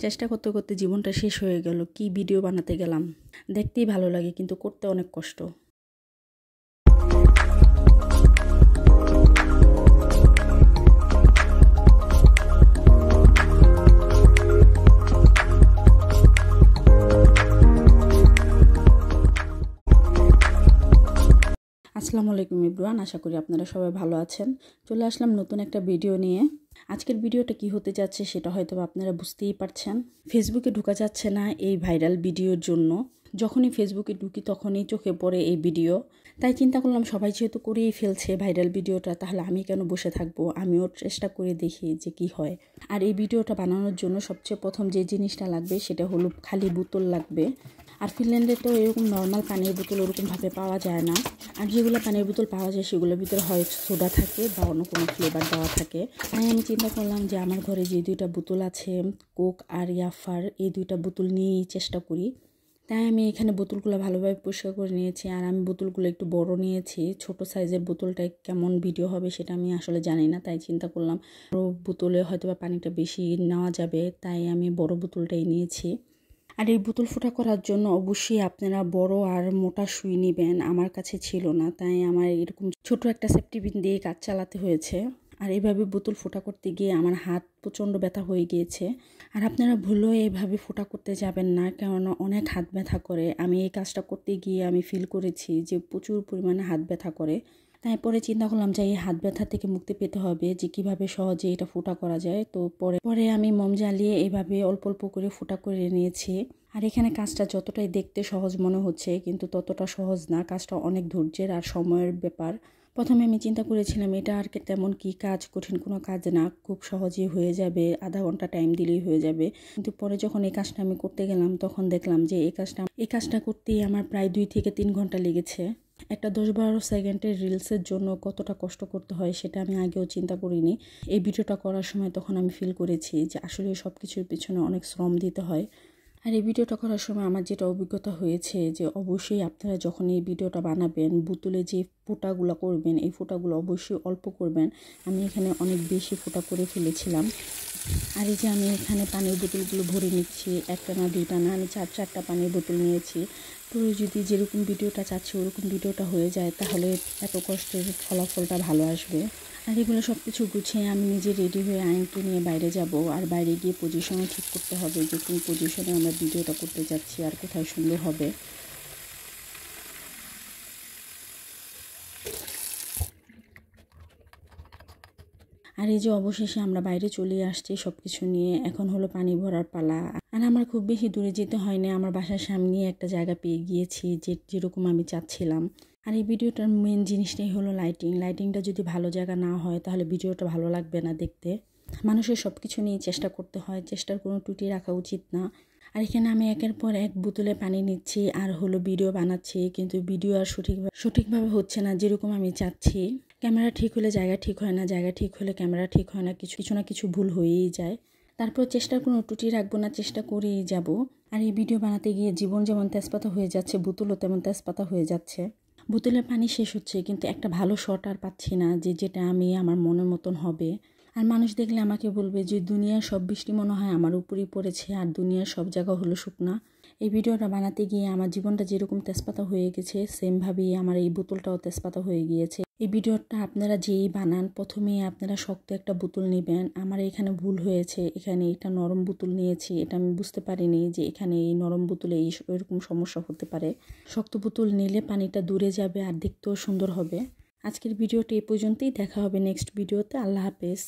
চেষ্টা করতে করতে জীবনটা শেষ হয়ে গেল। কি ভিডিও বানাতে গেলাম, দেখতেই ভালো লাগে কিন্তু করতে অনেক কষ্ট। আসসালামু আলাইকুম এভরিওয়ান, আশা করি আপনারা সবাই ভালো আছেন। চলে আসলাম নতুন একটা ভিডিও নিয়ে। আজকের ভিডিওটা কি হতে যাচ্ছে সেটা হয়তো আপনারা বুঝতেই পারছেন। ফেসবুকে ঢোকা যাচ্ছে না এই ভাইরাল ভিডিওর জন্য। যখনই ফেসবুকে ঢুকি তখনই চোখে পড়ে এই ভিডিও। তাই চিন্তা করলাম সবাই যেহেতু করেই ফেলছে ভাইরাল ভিডিওটা, তাহলে আমি কেন বসে থাকবো, আমিও চেষ্টা করে দেখি যে কি হয়। আর এই ভিডিওটা বানানোর জন্য সবচেয়ে প্রথম যে জিনিসটা লাগবে সেটা হলো খালি বোতল লাগবে। আর ফিনল্যান্ডে তো এরকম নর্মাল পানির বোতল ওরকমভাবে পাওয়া যায় না। আর যেগুলো পানির বোতল পাওয়া যায় সেগুলোর ভিতরে হয় সোডা থাকে বা অন্য কোনো ফ্লেভার দেওয়া থাকে। তাই আমি চিন্তা করলাম যে আমার ঘরে যে দুইটা বোতল আছে, কোক আর ইয়াফার, এই দুইটা বোতল নিয়েই চেষ্টা করি। তাই আমি এখানে বোতলগুলো ভালোভাবে পরিষ্কার করে নিয়েছি। আর আমি বোতলগুলো একটু বড় নিয়েছি। ছোট সাইজের বোতলটায় কেমন ভিডিও হবে সেটা আমি আসলে জানি না, তাই চিন্তা করলাম বড় বোতলে হয়তো বা পানিটা বেশি নেওয়া যাবে, তাই আমি বড় বোতলটাই নিয়েছি। আর এই বোতল ফোটা করার জন্য অবশ্যই আপনারা বড় আর মোটা সুই নেবেন। আমার কাছে ছিল না, তাই আমার এরকম ছোট একটা সেফটি পিন দিয়ে কাজ চালাতে হয়েছে। আর এইভাবে বোতল ফোটা করতে গিয়ে আমার হাত প্রচণ্ড ব্যথা হয়ে গিয়েছে। আর আপনারা ভুলেও এইভাবে ফোটা করতে যাবেন না, কেননা অনেক হাত ব্যথা করে। আমি এই কাজটা করতে গিয়ে আমি ফিল করেছি যে প্রচুর পরিমাণে হাত ব্যথা করে। তাই পরে চিন্তা করলাম যে এই হাত ব্যথা থেকে মুক্তি পেতে হবে, যে কিভাবে সহজে এটা ফোটা করা যায়। তো পরে আমি মোম জ্বালিয়ে এইভাবে অল্প অল্প করে ফোটা করে নিয়েছি। আর এখানে কাজটা যতটাই দেখতে সহজ মনে হচ্ছে কিন্তু ততটা সহজ না, কাজটা অনেক ধৈর্যের আর সময়ের ব্যাপার। প্রথমে আমি চিন্তা করেছিলাম এটা আর তেমন কি কাজ, কঠিন কোনো কাজ না, খুব সহজেই হয়ে যাবে, আধা ঘন্টা টাইম দিলেই হয়ে যাবে। কিন্তু পরে যখন এই কাজটা আমি করতে গেলাম তখন দেখলাম যে এই কাজটা করতেই আমার প্রায় 2 থেকে 3 ঘন্টা লেগেছে। একটা 10-12 সেকেন্ডের রিলসের জন্য কতটা কষ্ট করতে হয় সেটা আমি আগেও চিন্তা করিনি। এই ভিডিওটা করার সময় তখন আমি ফিল করেছি যে আসলে সব কিছুর পিছনে অনেক শ্রম দিতে হয়। আর এই ভিডিওটা করার সময় আমার যেটা অভিজ্ঞতা হয়েছে যে অবশ্যই আপনারা যখন এই ভিডিওটা বানাবেন, বোতলে যে ফোঁটাগুলো করবেন এই ফোঁটাগুলো অবশ্যই অল্প করবেন। আমি এখানে অনেক বেশি ফোঁটা করে ফেলেছিলাম। আর এই যে আমি এখানে পানির বোতলগুলো ভরে নিচ্ছি, একটা না দুইটা না, আমি 4-4টা পানির বোতল নিয়েছি। পরে যদি যেরকম ভিডিওটা চাচ্ছি ওরকম ভিডিওটা হয়ে যায় তাহলে এত কষ্টের ফলাফলটা ভালো আসবে। আর এগুলো সব কিছু গুছিয়ে আমি নিজে রেডি হয়ে আইনকে নিয়ে বাইরে যাব। আর বাইরে গিয়ে পজিশনও ঠিক করতে হবে যে কোন পজিশনে আমরা ভিডিওটা করতে যাচ্ছি আর কোথায় সুন্দর হবে। আর এই যে অবশেষে আমরা বাইরে চলে আসছি সব কিছু নিয়ে। এখন হলো পানি ভরার পালা। আর আমার খুব বেশি দূরে যেতে হয় না, আমার বাসার সামনে একটা জায়গা পেয়ে গিয়েছি যেরকম আমি চাচ্ছিলাম। আর এই ভিডিওটার মেন জিনিসটাই হলো লাইটিংটা যদি ভালো জায়গা না হয় তাহলে ভিডিওটা ভালো লাগবে না দেখতে। মানুষের সব কিছু নিয়ে চেষ্টা করতে হয়, চেষ্টার কোনো ত্রুটি রাখা উচিত না। আর এখানে আমি একের পর এক বোতলে পানি নিচ্ছি আর হলো ভিডিও বানাচ্ছি, কিন্তু ভিডিও আর সঠিকভাবে হচ্ছে না যেরকম আমি চাচ্ছি। ক্যামেরা ঠিক হলে জায়গা ঠিক হয় না, জায়গা ঠিক হলে ক্যামেরা ঠিক হয় না, কিছু না কিছু ভুল হয়েই যায়। তারপর চেষ্টার কোনো ত্রুটি রাখবো না, চেষ্টা করেই যাব। আর এই ভিডিও বানাতে গিয়ে জীবন যেমন তেজপাতা হয়ে যাচ্ছে, বোতলও তেমন তেজপাতা হয়ে যাচ্ছে। বোতলের পানি শেষ হচ্ছে কিন্তু একটা ভালো শট আর পাচ্ছি না যেটা আমি আমার মনের মতন হবে। আর মানুষ দেখলে আমাকে বলবে যে দুনিয়ার সব বৃষ্টি মনে হয় আমার উপরেই পড়েছে আর দুনিয়ার সব জায়গা হলো শুকনা। এই ভিডিওটা বানাতে গিয়ে আমার জীবনটা যেরকম তেজপাতা হয়ে গেছে সেমভাবেই আমার এই বোতলটাও তেজপাতা হয়ে গিয়েছে। এই ভিডিওটা আপনারা যেই বানান প্রথমেই আপনারা শক্ত একটা বোতল নেবেন। আমার এখানে ভুল হয়েছে, এখানে এটা নরম বোতল নিয়েছি, এটা আমি বুঝতে পারিনি যে এখানে এই নরম বোতলে এরকম সমস্যা হতে পারে। শক্ত বোতল নিলে পানিটা দূরে যাবে আর দেখতেও সুন্দর হবে। আজকের ভিডিওটি এই পর্যন্তই, দেখা হবে নেক্সট ভিডিওতে। আল্লাহ হাফেজ।